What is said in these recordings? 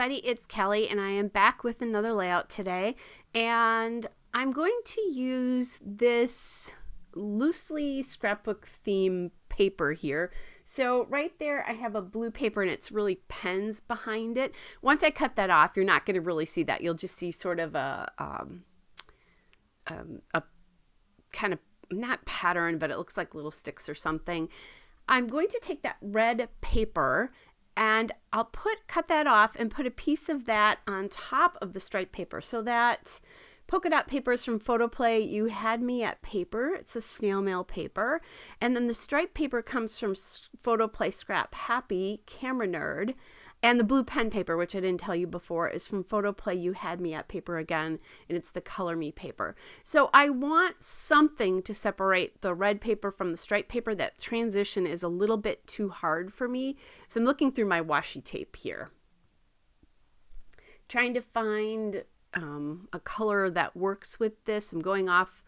everybody, it's Kelly and I am back with another layout today, and I'm going to use this loosely scrapbook theme paper here. So right there I have a blue paper and it's really pens behind it. Once I cut that off, you're not going to really see that. You'll just see sort of a kind of, not pattern, but it looks like little sticks or something. I'm going to take that red paper and I'll cut that off and put a piece of that on top of the striped paper. So that polka dot paper is from Photoplay You Had Me at Paper. It's a snail mail paper. And then the striped paper comes from Photoplay Scrap Happy Camera Nerd. And the blue pen paper, which I didn't tell you before, is from Photoplay You Had Me at Paper again, and it's the Color Me paper. So I want something to separate the red paper from the striped paper. That transition is a little bit too hard for me. So I'm looking through my washi tape here, trying to find a color that works with this. I'm going off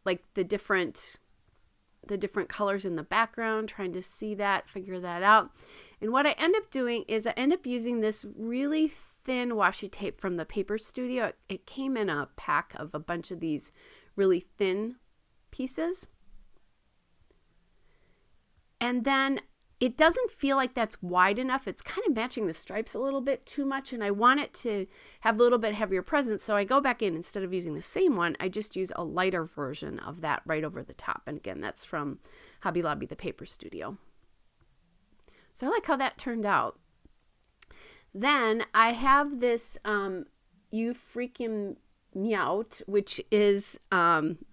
like the different colors in the background, trying to see that, figure that out. And what I end up doing is I end up using this really thin washi tape from the Paper Studio. It came in a pack of a bunch of these really thin pieces. And then it doesn't feel like that's wide enough. It's kind of matching the stripes a little bit too much, and I want it to have a little bit heavier presence. So I go back in, instead of using the same one, I just use a lighter version of that right over the top. And again, that's from Hobby Lobby, the Paper Studio. So I like how that turned out. Then I have this You Freaking Meowt, which is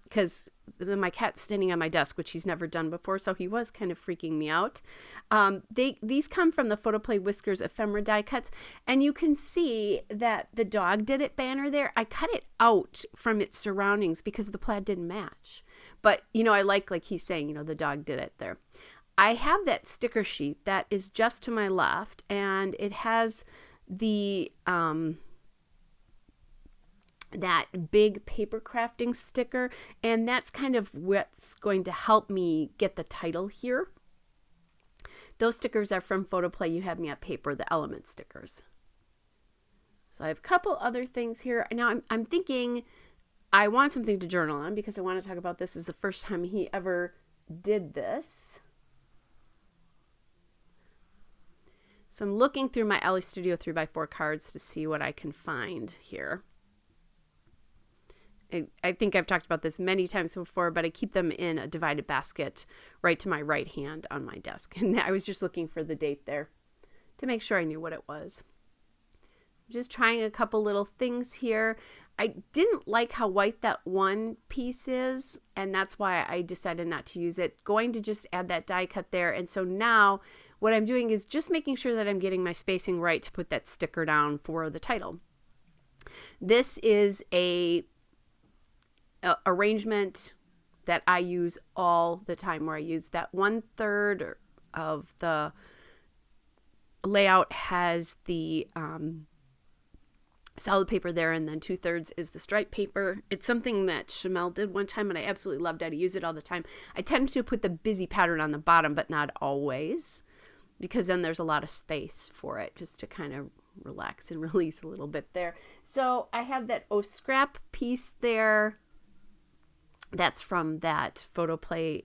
because my cat's standing on my desk, which he's never done before, so he was kind of freaking me out. These come from the Photoplay Whiskers ephemera die cuts, and you can see that the dog did it banner there. I cut it out from its surroundings because the plaid didn't match. But, you know, I like he's saying, you know, the dog did it there. I have that sticker sheet that is just to my left, and it has the that big Papercrafting sticker, and that's kind of what's going to help me get the title here. Those stickers are from Photoplay You Had Me at Paper, the element stickers. So I have a couple other things here. Now I'm thinking I want something to journal on because I want to talk about this. This is the first time he ever did this. So I'm looking through my Ellie Studio 3x4 cards to see what I can find here. I think I've talked about this many times before, but I keep them in a divided basket right to my right hand on my desk. And I was just looking for the date there to make sure I knew what it was. I'm just trying a couple little things here. I didn't like how white that one piece is, and that's why I decided not to use it. Going to just add that die cut there. And so now what I'm doing is just making sure that I'm getting my spacing right to put that sticker down for the title. This is a arrangement that I use all the time, where I use that 1/3 of the layout has the solid paper there, and then 2/3 is the striped paper. It's something that Shamel did one time and I absolutely loved it. I use it all the time. I tend to put the busy pattern on the bottom, but not always, because then there's a lot of space for it just to kind of relax and release a little bit there. So I have that scrap piece there. That's from that Photoplay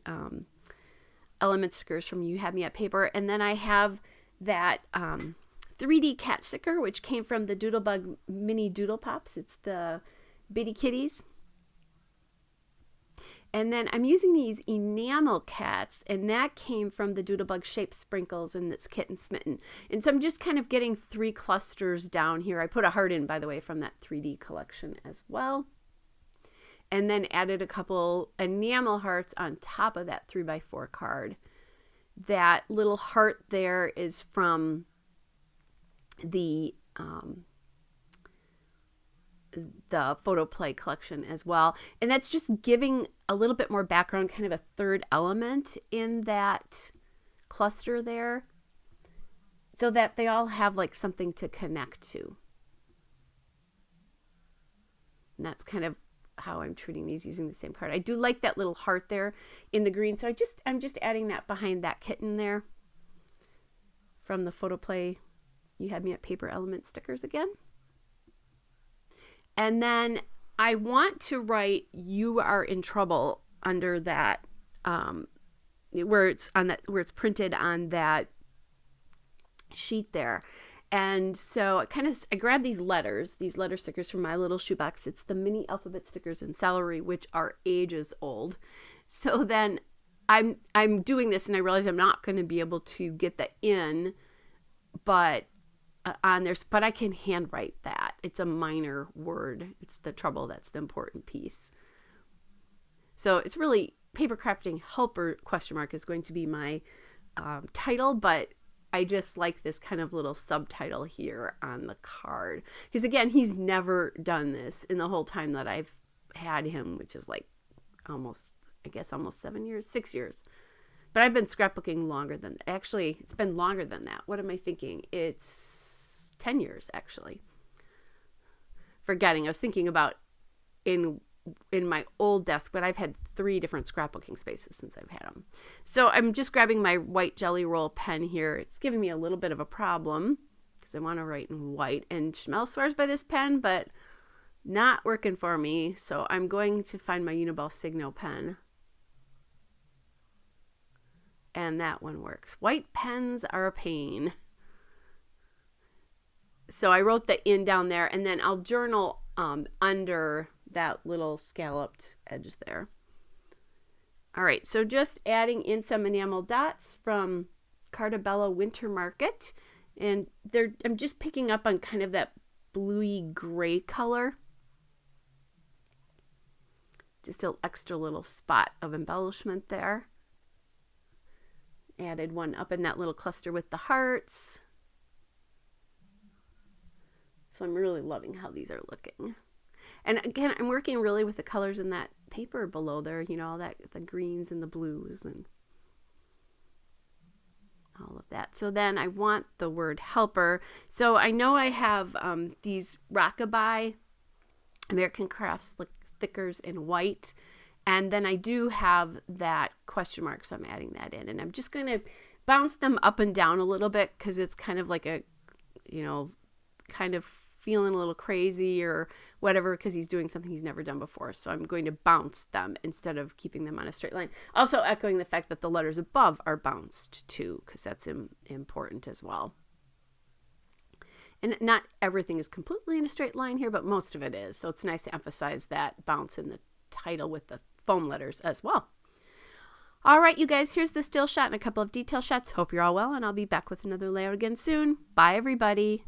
element stickers from You Had Me at Paper. And then I have that 3D cat sticker, which came from the Doodlebug Mini Doodle Pops. It's the Bitty Kitties. And then I'm using these enamel cats, and that came from the Doodlebug Shape Sprinkles and this Kitten Smitten. And so I'm just kind of getting 3 clusters down here. I put a heart in, by the way, from that 3D collection as well. And then added a couple enamel hearts on top of that 3x4 card. That little heart there is from the Photoplay collection as well. And that's just giving a little bit more background, kind of a third element in that cluster there, so that they all have like something to connect to. And that's kind of how I'm treating these using the same card. I do like that little heart there in the green, so I'm just adding that behind that kitten there from the Photoplay You had me at Paper Element stickers again. And then I want to write "You are in trouble" under that, where it's printed on that sheet there. And so I grabbed these letter stickers from My Little Shoebox. It's the mini alphabet stickers in celery, which are ages old. So then I'm doing this, and I realize I'm not going to be able to get the "in," but on there, but I can handwrite that. It's a minor word. It's the trouble that's the important piece. So it's really Papercrafting Helper ? Is going to be my title, but I just like this kind of little subtitle here on the card. Because again, he's never done this in the whole time that I've had him, which is like almost 6 years. But I've been scrapbooking longer than, actually, it's been longer than that. What am I thinking? It's 10 years, actually. Forgetting. I was thinking about in my old desk, but I've had 3 different scrapbooking spaces since I've had them. So I'm just grabbing my white Jelly Roll pen here. It's giving me a little bit of a problem because I want to write in white. And Schmel swears by this pen, but not working for me. So I'm going to find my Uniball Signo pen. And that one works. White pens are a pain. So I wrote the "in" down there, and then I'll journal under that little scalloped edge there. All right, so just adding in some enamel dots from Cartabella Winter Market, and I'm just picking up on kind of that bluey gray color. Just an extra little spot of embellishment there. Added one up in that little cluster with the hearts. So I'm really loving how these are looking. And again, I'm working really with the colors in that paper below there, you know, all that, the greens and the blues and all of that. So then I want the word "helper." So I know I have these Rockabye American Crafts thickers in white. And then I do have that question mark, so I'm adding that in. And I'm just going to bounce them up and down a little bit because it's kind of like a, you know, kind of feeling a little crazy or whatever because he's doing something he's never done before. So I'm going to bounce them instead of keeping them on a straight line. Also echoing the fact that the letters above are bounced too, because that's important as well. And not everything is completely in a straight line here, but most of it is. So it's nice to emphasize that bounce in the title with the foam letters as well. All right, you guys, here's the still shot and a couple of detail shots. Hope you're all well, and I'll be back with another layout again soon. Bye, everybody.